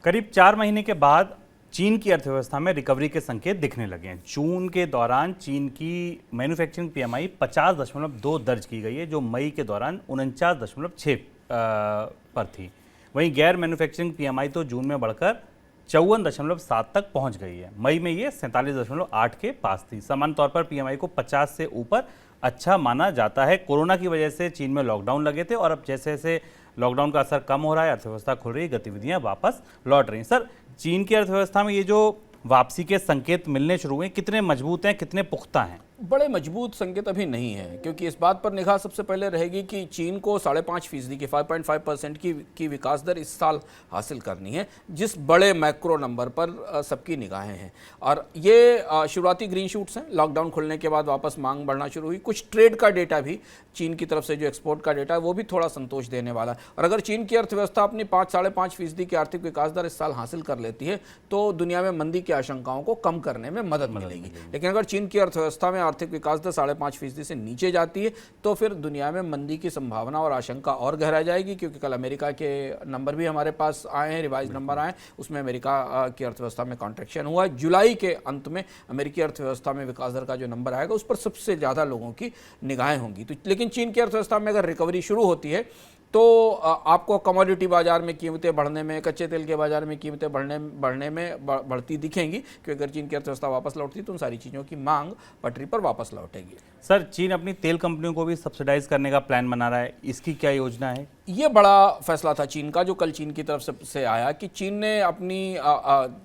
करीब 4 महीने के बाद चीन की अर्थव्यवस्था में रिकवरी के संकेत दिखने लगे हैं। जून के दौरान चीन की मैन्युफैक्चरिंग पीएमआई 50.2 दर्ज की गई है, जो मई के दौरान 49.6 पर थी। वहीं गैर मैन्युफैक्चरिंग पीएमआई तो जून में बढ़कर 54.7 तक पहुंच गई है। मई में ये 47.8 के पास थी। सामान्य तौर पर पीएमआई को 50 से ऊपर अच्छा माना जाता है। कोरोना की वजह से चीन में लॉकडाउन लगे थे और अब जैसे जैसे लॉकडाउन का असर कम हो रहा है, अर्थव्यवस्था खुल रही है, गतिविधियां वापस लौट रही हैं। सर, चीन की अर्थव्यवस्था में ये जो वापसी के संकेत मिलने शुरू हुए, कितने मजबूत हैं, कितने पुख्ता हैं? बड़े मजबूत संकेत अभी नहीं है, क्योंकि इस बात पर निगाह सबसे पहले रहेगी कि चीन को 5.5% की 5.5% की विकास दर इस साल हासिल करनी है, जिस बड़े मैक्रो नंबर पर सबकी निगाहें हैं। और ये शुरुआती ग्रीन शूट्स हैं। लॉकडाउन खुलने के बाद वापस मांग बढ़ना शुरू हुई। कुछ ट्रेड का डेटा भी चीन की तरफ से, जो एक्सपोर्ट का डेटा है, वो भी थोड़ा संतोष देने वाला है। और अगर चीन की अर्थव्यवस्था अपनी 5-5.5% की आर्थिक विकास दर इस साल हासिल कर लेती है तो दुनिया में मंदी की आशंकाओं को कम करने में मदद मिलेगी। लेकिन अगर चीन की अर्थव्यवस्था में आर्थिक विकास दर 5.5% से नीचे जाती है तो फिर दुनिया में मंदी की संभावना और आशंका और गहरा जाएगी, क्योंकि कल अमेरिका के नंबर भी हमारे पास आए हैं, रिवाइज नंबर आए हैं। उसमें अमेरिका की अर्थव्यवस्था में कॉन्ट्रैक्शन हुआ है। जुलाई के अंत में अमेरिकी अर्थव्यवस्था में विकास दर का जो नंबर आएगा उस पर सबसे ज़्यादा लोगों की निगाहें होंगी। तो लेकिन चीन की अर्थव्यवस्था में अगर रिकवरी शुरू होती है तो आपको कमोडिटी बाजार में कीमतें बढ़ने में, कच्चे तेल के बाजार में कीमतें बढ़ने में बढ़ती दिखेंगी, क्योंकि अगर चीन की अर्थव्यवस्था वापस लौटती तो उन सारी चीज़ों की मांग पटरी पर वापस लौटेगी। सर, चीन अपनी तेल कंपनियों को भी सब्सिडाइज करने का प्लान बना रहा है, इसकी क्या योजना है? ये बड़ा फैसला था चीन का, जो कल चीन की तरफ से आया कि चीन ने अपनी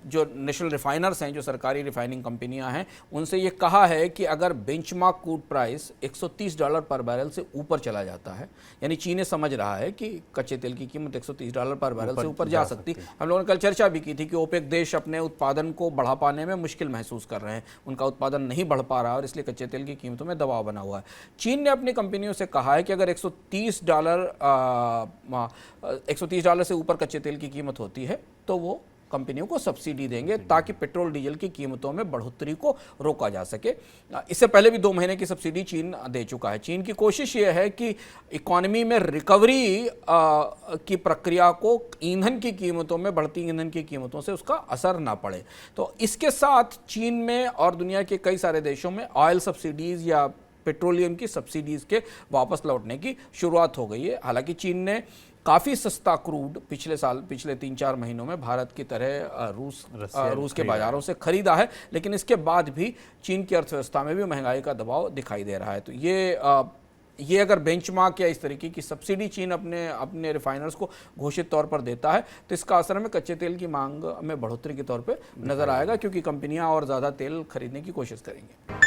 जो नेशनल रिफाइनर्स हैं, जो सरकारी रिफाइनिंग कंपनियां हैं, उनसे ये कहा है कि अगर बेंचमार्क क्रूड प्राइस $130 पर बैरल से ऊपर चला जाता है, यानी चीन समझ रहा है कि कच्चे तेल की कीमत $130 पर बैरल से ऊपर जा सकती। हम लोगों ने कल चर्चा भी की थी कि ओपेक देश अपने उत्पादन को बढ़ा पाने में मुश्किल महसूस कर रहे हैं, उनका उत्पादन नहीं बढ़ पा रहा और इसलिए कच्चे तेल की कीमतों में दबाव बना हुआ है। चीन ने अपनी कंपनियों से कहा है कि अगर $130 से ऊपर कच्चे तेल की कीमत होती है तो वो कंपनियों को सब्सिडी देंगे, ताकि पेट्रोल डीजल की कीमतों में बढ़ोतरी को रोका जा सके। इससे पहले भी 2 महीने की सब्सिडी चीन दे चुका है। चीन की कोशिश ये है कि इकोनॉमी में रिकवरी की प्रक्रिया को ईंधन की कीमतों में, बढ़ती ईंधन की कीमतों से उसका असर ना पड़े। तो इसके साथ चीन में और दुनिया के कई सारे देशों में ऑयल सब्सिडीज़ या पेट्रोलियम की सब्सिडीज़ के वापस लौटने की शुरुआत हो गई है। हालांकि चीन ने काफ़ी सस्ता क्रूड पिछले 3-4 महीनों में भारत की तरह रूस के बाज़ारों से खरीदा है, लेकिन इसके बाद भी चीन की अर्थव्यवस्था में भी महंगाई का दबाव दिखाई दे रहा है। तो ये अगर बेंचमार्क या इस तरीके की सब्सिडी चीन अपने रिफाइनर्स को घोषित तौर पर देता है तो इसका असर में कच्चे तेल की मांग में बढ़ोतरी के तौर पे नज़र आएगा, क्योंकि कंपनियां और ज़्यादा तेल खरीदने की कोशिश करेंगी।